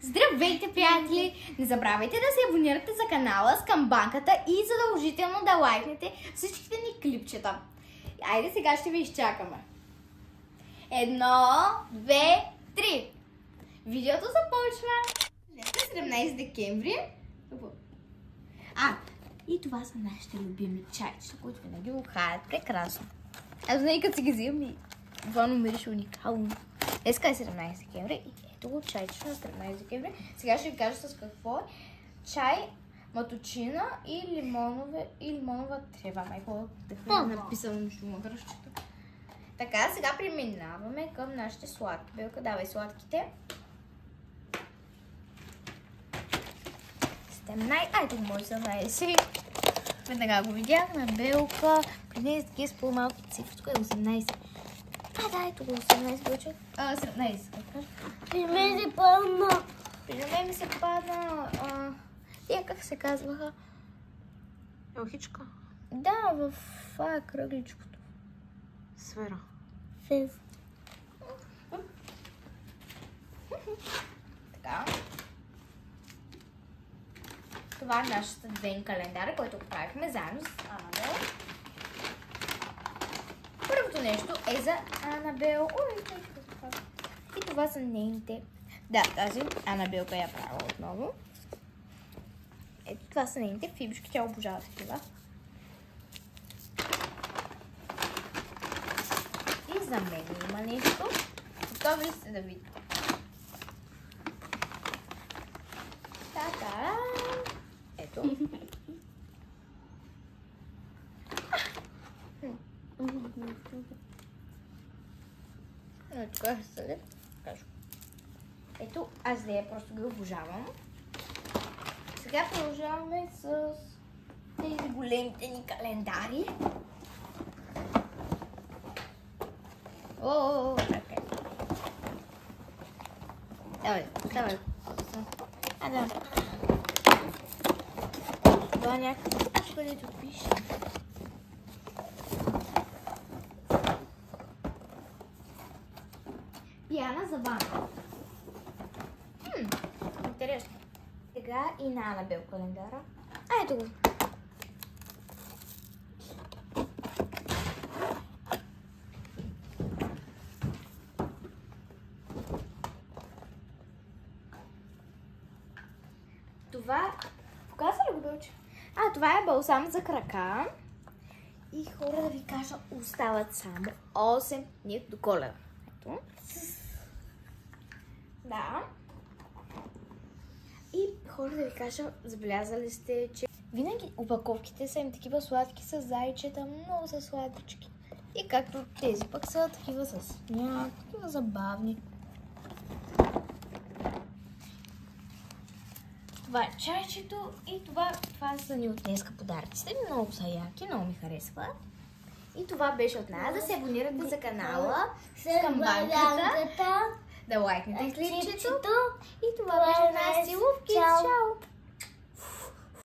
Здравейте, приятели! Не забравяйте да се абонирате за канала с камбанката и задължително да лайкнете всичките ни клипчета. Айде сега ще ви изчакаме. 1, 2, 3. Видеото започва. Днес е 17 декември. И това са нашите любими чайчета, които винаги го хаят прекрасно. Аз винаги като си ги взимам и буквално мирише уникално. Днеска е 17 декември и ето го чайчето на 17 декември. Сега ще ви кажа с какво е. Чай, маточина и лимонова трева. Майко да е написано между мъдръщето. Така, сега преминаваме към нашите сладки. Белка, давай сладките. 17, айде може 17. Веднага го видях на Белка. При нея такива с по-малки цифри. Тук е 18. Да, ето го 18 точек. 17. При мен се падна. При мен ми се падна... Тия как се казваха? Елхичка? Да, в кръгличкото. Сфера. Фез. Така. Това е нашата ден календар, който правихме заедно с Анабел. Първото нещо е за Анабел. И това са нейните... Да, тази Анабелка я правила отново. Ето това са нейните фибишки, тя обожава такива. И за мен има нещо. Готови ли сте да видите? Та-та! Ето. Тук е след. Ето, аз да я просто ги обожавам. Сега продължаваме с тези големите ни календари. Така. Давай. Да. Това някакво, където пише. Пиана за ванна. Интересно. Сега и на Анабел календара. Ето го. Това... Показва ли го, Белче? Това е балсам за крака. И хора да ви кажа, остават само 8 дни до Коледа. Ето. Да. И хора да ви кажа, забелязали сте, че винаги опаковките са им такива сладки с зайчета, много са сладички. И както тези пък са такива с такива забавни. Това е чайчето и това са ни от днеска подаръците. Много са яки, много ми харесват. И това беше от нас. Да се абонирате за канала с камбанката, да лайкнете клипчето. И това беше от нас. Целувки. Чао!